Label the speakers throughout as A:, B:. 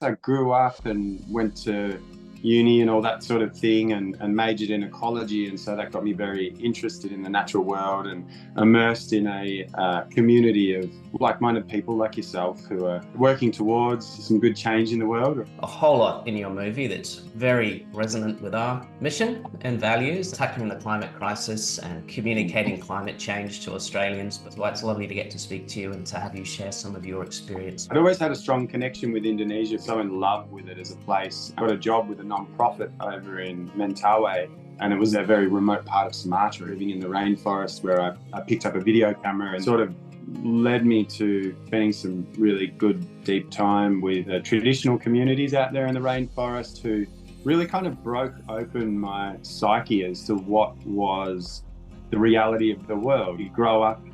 A: I grew up and went to uni and all that sort of thing and majored in ecology. And so that got me very interested in the natural world and immersed in a community of like-minded people like yourself who are working towards some good change in the world.
B: A whole lot in your movie that's very resonant with our mission and values, tackling the climate crisis and communicating climate change to Australians. But it's lovely to get to speak to you and to have you share some of your experience.
A: I'd always had a strong connection with Indonesia, so in love with it as a place. I got a job with a non-profit over in Mentawai, and it was a very remote part of Sumatra, living in the rainforest, where I picked up a video camera and sort of led me to spending some really good deep time with traditional communities out there in the rainforest who really kind of broke open my psyche as to what was the reality of the world. You grow up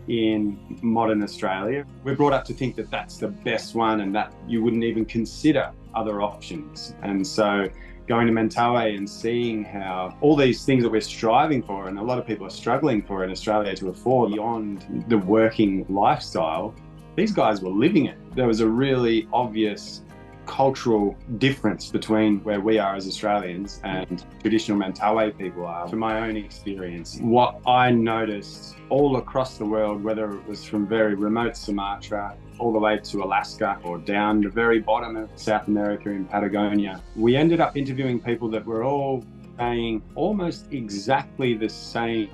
A: in modern Australia, we're brought up to think that that's the best one and that you wouldn't even consider other options. And so going to Mentawai and seeing how all these things that we're striving for and a lot of people are struggling for in Australia to afford beyond the working lifestyle, these guys were living it. There was a really obvious cultural difference between where we are as Australians and traditional Mentawai people are. From my own experience, what I noticed all across the world, whether it was from very remote Sumatra all the way to Alaska or down the very bottom of South America in Patagonia, we ended up interviewing people that were all saying almost exactly the same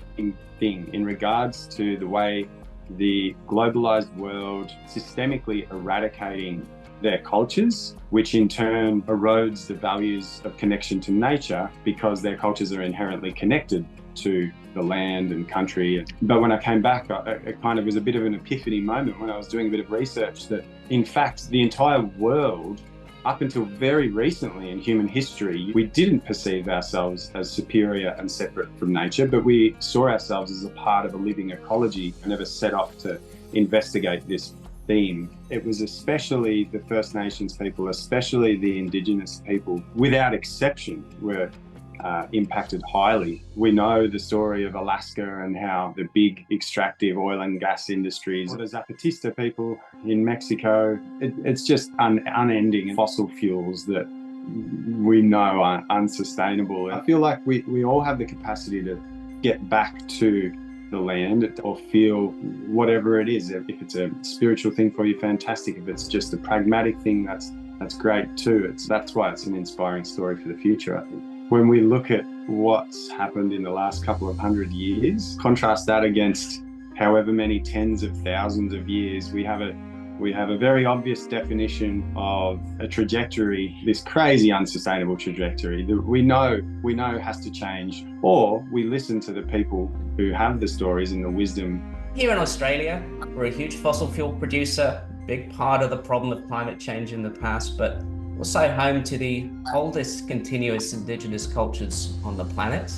A: thing in regards to the way the globalized world systemically eradicating their cultures, which in turn erodes the values of connection to nature because their cultures are inherently connected to the land and country. But when I came back, it kind of was a bit of an epiphany moment when I was doing a bit of research that, in fact, the entire world, up until very recently in human history, we didn't perceive ourselves as superior and separate from nature, but we saw ourselves as a part of a living ecology and never set off to investigate this theme. It was especially the First Nations people, especially the Indigenous people, without exception, were impacted highly. We know the story of Alaska and how the big extractive oil and gas industries, the Zapatista people in Mexico, it's just unending fossil fuels that we know are unsustainable. I feel like we all have the capacity to get back to the land or feel whatever it is. If it's a spiritual thing for you, fantastic. If it's just a pragmatic thing, that's great too. That's why it's an inspiring story for the future, I think. When we look at what's happened in the last couple of 100 years, contrast that against however many tens of thousands of years, we have a very obvious definition of a trajectory, this crazy unsustainable trajectory that we know has to change, or we listen to the people who have the stories and the wisdom.
B: Here in Australia, we're a huge fossil fuel producer, big part of the problem of climate change in the past, but also home to the oldest continuous Indigenous cultures on the planet,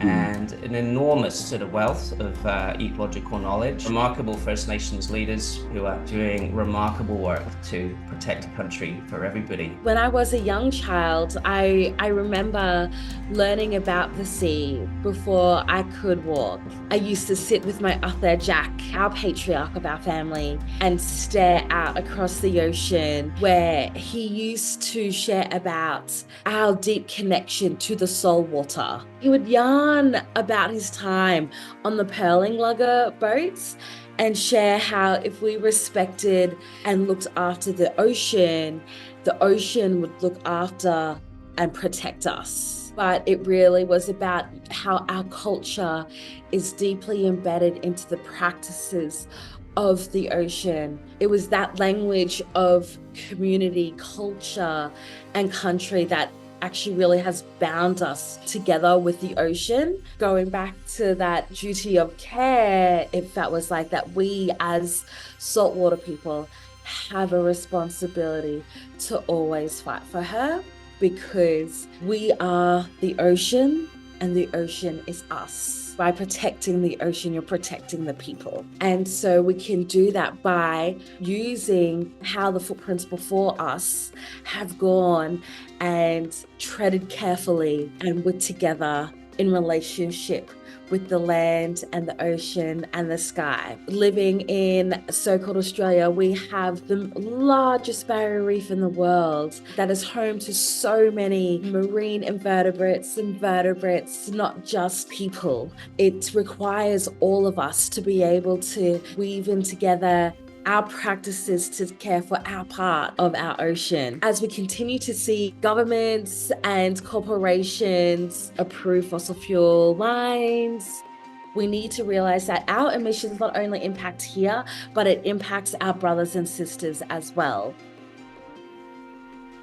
B: and an enormous sort of wealth of ecological knowledge. Remarkable First Nations leaders who are doing remarkable work to protect the country for everybody.
C: When I was a young child, I remember learning about the sea before I could walk. I used to sit with my Ate Jack, our patriarch of our family, and stare out across the ocean, where he used to share about our deep connection to the soul water. He would yarn about his time on the pearling lugger boats and share how if we respected and looked after the ocean would look after and protect us. But it really was about how our culture is deeply embedded into the practices of the ocean. It was that language of community, culture, and country that actually really has bound us together with the ocean. Going back to that duty of care, if that was like that, we as saltwater people have a responsibility to always fight for her, because we are the ocean and the ocean is us. By protecting the ocean, you're protecting the people. And so we can do that by using how the footprints before us have gone and treaded carefully and with together in relationship with the land and the ocean and the sky. Living in so-called Australia, we have the largest barrier reef in the world that is home to so many marine invertebrates, not just people. It requires all of us to be able to weave in together our practices to care for our part of our ocean. As we continue to see governments and corporations approve fossil fuel lines, we need to realize that our emissions not only impact here, but it impacts our brothers and sisters as well.